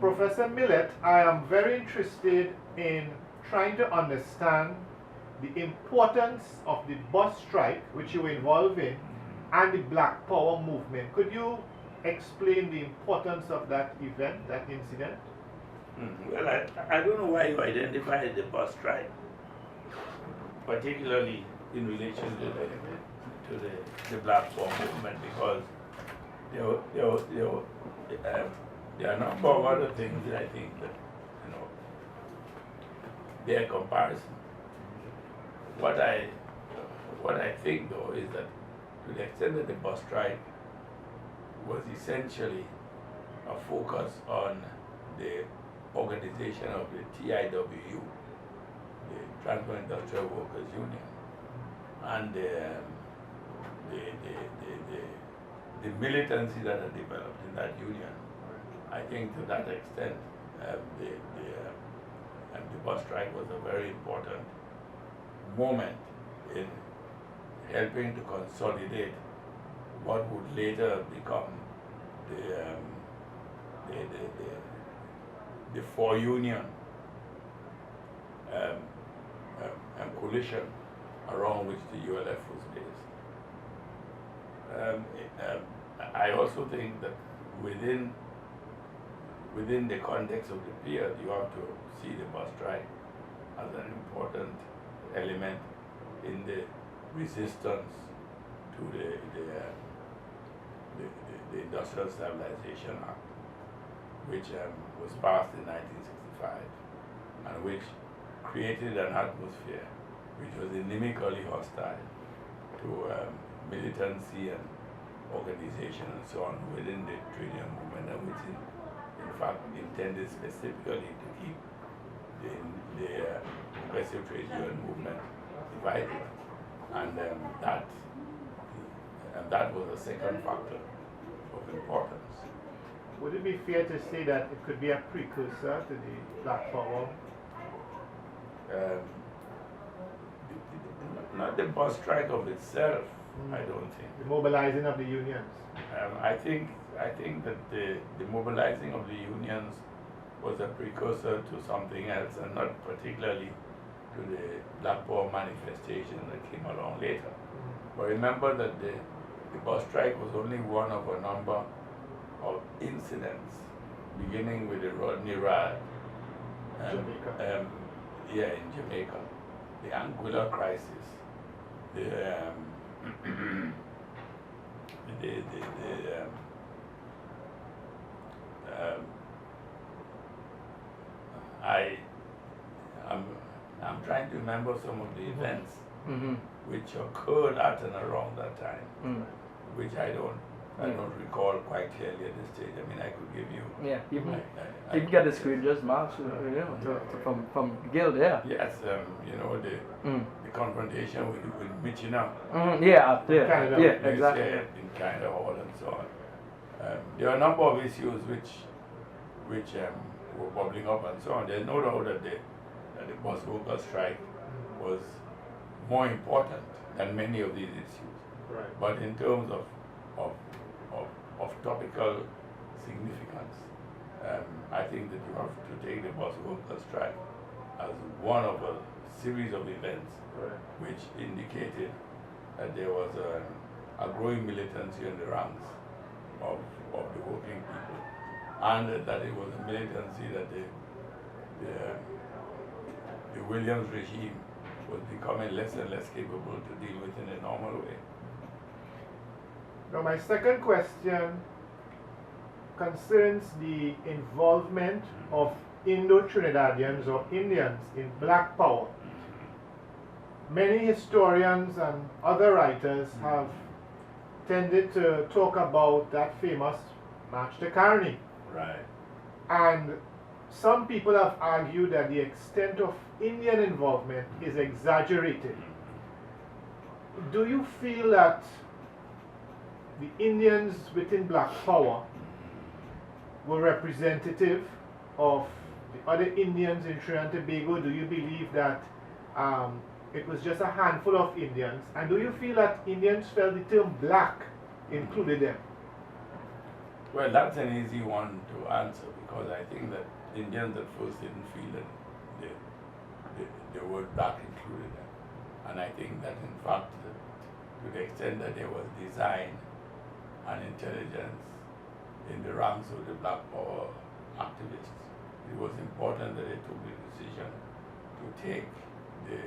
Professor Millette, I am very interested in trying to understand the importance of the bus strike, which you were involved in, and the Black Power movement. Could you explain the importance of that event, that incident? Well, I don't know why you identified the bus strike, particularly in relation to the Black Power movement, because there are a number of other things that I think that, bear comparison. What I think, though, is that to the extent that the bus strike was essentially a focus on the organization of the TIWU, the Transport Industrial Workers Union, and the militancy that had developed in that union. I think to that extent, the bus strike was a very important moment in helping to consolidate what would later become the four union coalition around which the ULF was based. I also think that within the context of the period, you have to see the bus strike as an important element in the resistance to the Industrial Stabilization Act, which was passed in 1965, and which created an atmosphere which was inimically hostile to militancy and organization and so on within the trade union movement, and which in fact intended specifically to keep the progressive trade union movement divided, and that was a second factor of importance. Would it be fair to say that it could be a precursor to the Black Power? Not the bus strike of itself, I don't think. The mobilizing of the unions? I think that the mobilizing of the unions was a precursor to something else, and not particularly to the Black Power manifestation that came along later. But remember that the bus strike was only one of a number of incidents, beginning with the Rodney riot, in Jamaica, the Anguilla crisis, I'm trying to remember some of the events which occurred at and around that time, which I don't recall quite clearly at this stage. I mean, I could give you. Yeah, you can get the screen just marked, from Guild, yeah. Yes, the confrontation with Michina. Yeah, exactly. In Canada Hall and so on. There are a number of issues which were bubbling up and so on. There's no doubt that the bus workers strike was more important than many of these issues. Right. But in terms of topical significance, I think that you have to take the bus workers strike as one of a series of events which indicated that there was a growing militancy in the ranks of the working people, and that it was a militancy that the Williams regime was becoming less and less capable to deal with in a normal way. Now, my second question concerns the involvement of Indo-Trinidadians or Indians in Black Power. Many historians and other writers have tended to talk about that famous March to Carney. Right. And some people have argued that the extent of Indian involvement is exaggerated. Do you feel that the Indians within Black Power were representative of the other Indians in Trinidad and Tobago? Do you believe that it was just a handful of Indians? And do you feel that Indians felt the term black included them? Well, that's an easy one to answer because I think that Indians at first didn't feel that the word black included them. And I think that in fact, to the extent that there was design and intelligence in the ranks of the Black Power activists, it was important that they took the decision to take the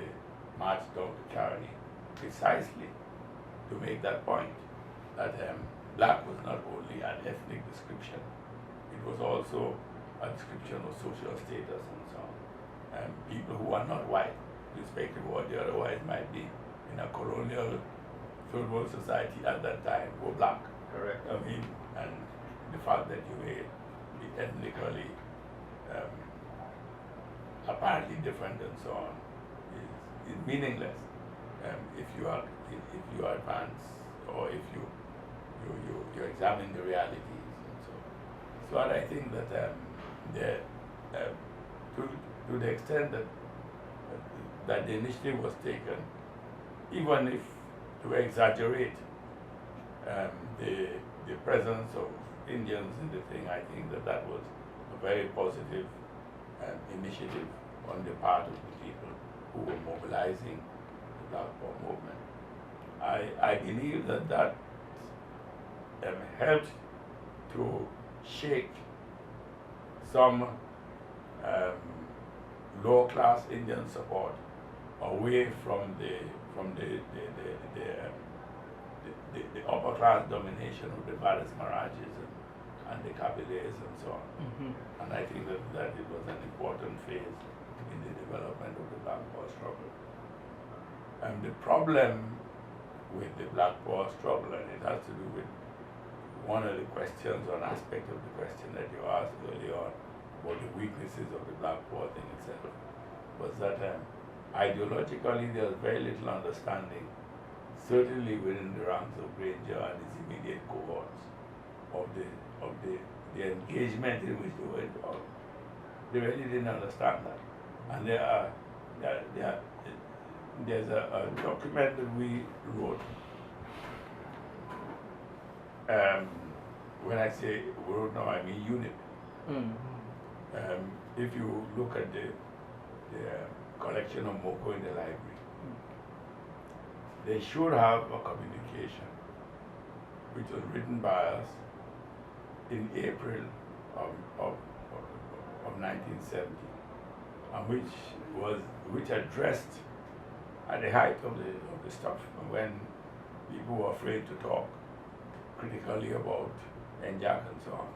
march down to Caroni precisely to make that point, that black was not only an ethnic description, it was also a description of social status and so on. People who are not white, irrespective of what they otherwise might be, in a colonial third world society at that time were black. Correct. I mean, and the fact that you were ethnically apparently different and so on is meaningless if you advance or if you examine the realities and so. So I think that to the extent that the initiative was taken, even if to exaggerate the presence of Indians in the thing, I think that was a very positive initiative on the part of the people who were mobilizing the Black Power movement. I believe that helped to shake some lower class Indian support away from the upper class domination of the Vadas Maharajas and the Kabiles and so on. And I think that it was an important phase in the development of the Black Power struggle. And the problem with the Black Power struggle, and it has to do with one of the questions, or an aspect of the question that you asked earlier on about the weaknesses of the Black Power thing itself, was that ideologically there was very little understanding, certainly within the ranks of Granger and his immediate cohorts, of the engagement in which they were involved. They really didn't understand that. And there's a document that we wrote. When I say wrote now, I mean UNIP. If you look at the collection of Moko in the library, they should have a communication which was written by us in April of 1970, and which addressed at the height of the stuff, when people were afraid to talk critically about NJAC and so on.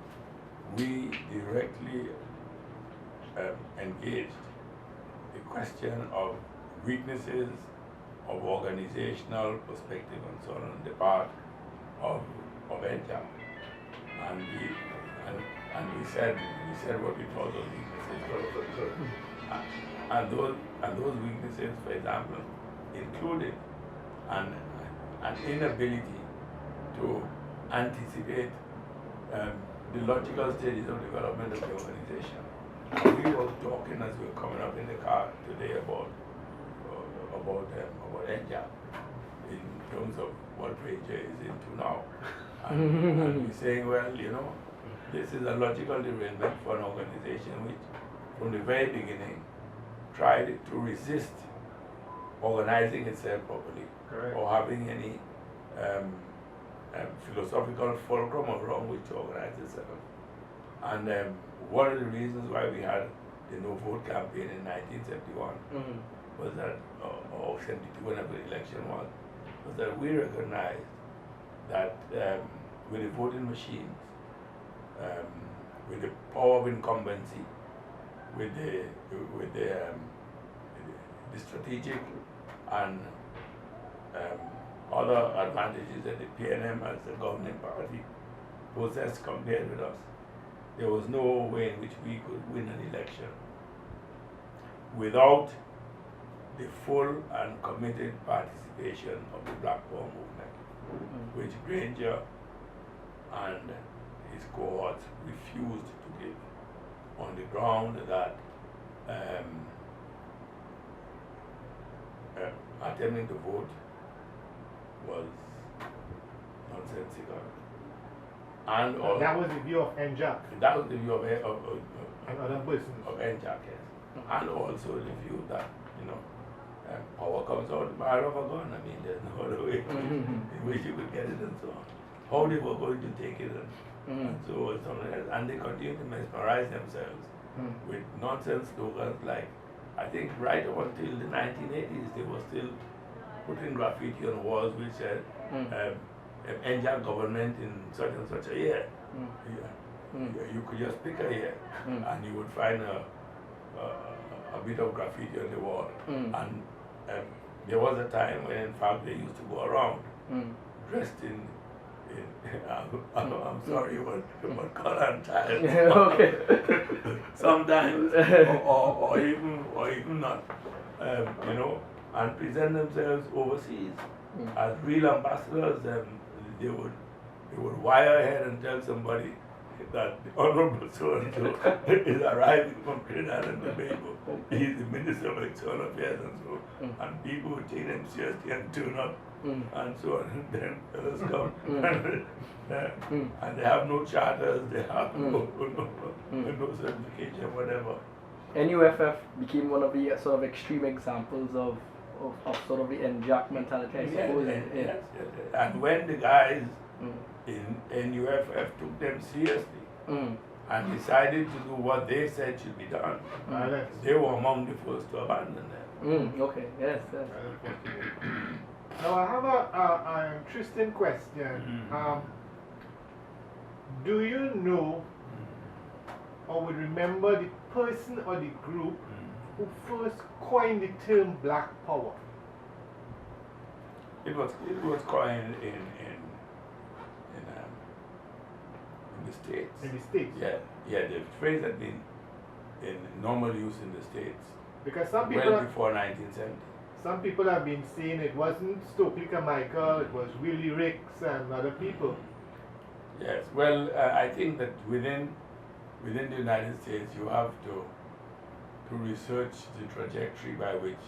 We directly engaged the question of weaknesses of organizational perspective and so on the part of NJAC. And we said what we thought those weaknesses were. And those weaknesses, for example, included an inability to anticipate the logical stages of development of the organization. We were talking as we were coming up in the car today about NJAC in terms of what Ranger is into now. And we're saying, well, this is a logical derailment for an organization which, from the very beginning, tried to resist organizing itself properly. Correct. Or having any philosophical fulcrum around which to organize itself. And one of the reasons why we had the no vote campaign in 1971 was that, or 72, whenever the election was that we recognized that with the voting machines, with the power of incumbency, with the strategic and other advantages that the PNM as the governing party possessed compared with us, there was no way in which we could win an election without the full and committed participation of the Black Power movement, which Granger and his cohorts refused to give, on the ground that attempting to vote was nonsensical. And all, That was the view of Njak that was the view of and other persons. NJAC, yes. And also the view that, power comes out the barrel of a gun. I mean, there's no other way in which you could get it and so on. How they were going to take it and so on. And they continue to mesmerize themselves with nonsense slogans like, I think right up until the 1980s, they were still putting graffiti on walls which said, NJAC government in such and such a year. You could just pick a year and you would find a bit of graffiti on the wall. And there was a time when, in fact, they used to go around dressed in I'm sorry, what color and tile. Okay. Sometimes, or even not, and present themselves overseas as real ambassadors. They would wire ahead and tell somebody that the Honorable so-and-so is arriving from Trinidad and Tobago. He's the Minister of External Affairs and so. And people would take them seriously and turn up and so on. And then others come and they have no charters, they have no certification, whatever. NUFF became one of the sort of extreme examples of sort of the NJAC mentality, I suppose. Yes. And when the guys in NUFF took them seriously and decided to do what they said should be done, they were among the first to abandon them. Okay, yes. Now I have an interesting question. Do you know or would remember the person or the group who first coined the term Black Power? It was coined in the States. In the States? Yeah, the phrase had been in normal use in the States. Because some people well before 1970. Some people have been saying it wasn't Stokely Carmichael, it was Willie Ricks and other people. Yes, well, I think that within the United States you have to research the trajectory by which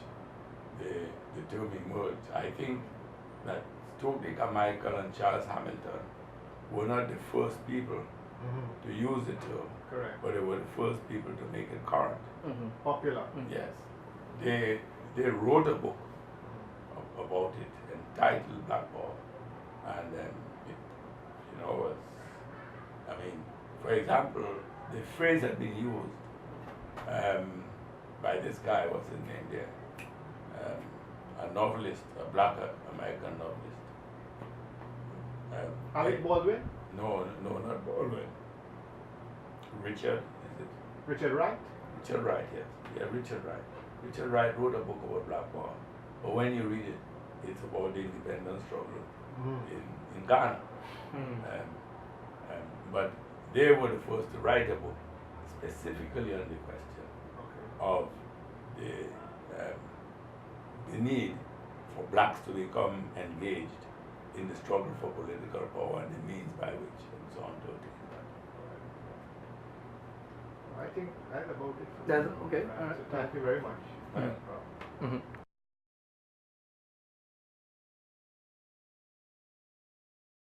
the term emerged. I think that Stokely Carmichael and Charles Hamilton were not the first people to use the term. Correct. But they were the first people to make it current. Popular. Yes. They wrote a book about it entitled Black Power. And it was, I mean, for example, the phrase had been used by this guy, what's his name there? A novelist, a black American novelist. Alec Baldwin? No, not Baldwin. Richard, is it? Richard Wright? Richard Wright, yes. Yeah, Richard Wright. Richard Wright wrote a book about Black Power. But when you read it, it's about the independence struggle in Ghana. But they were the first to write a book specifically on the question of the need for blacks to become engaged in the struggle for political power and the means by which, and so on. I think that's about it. That's okay. So thank you very much.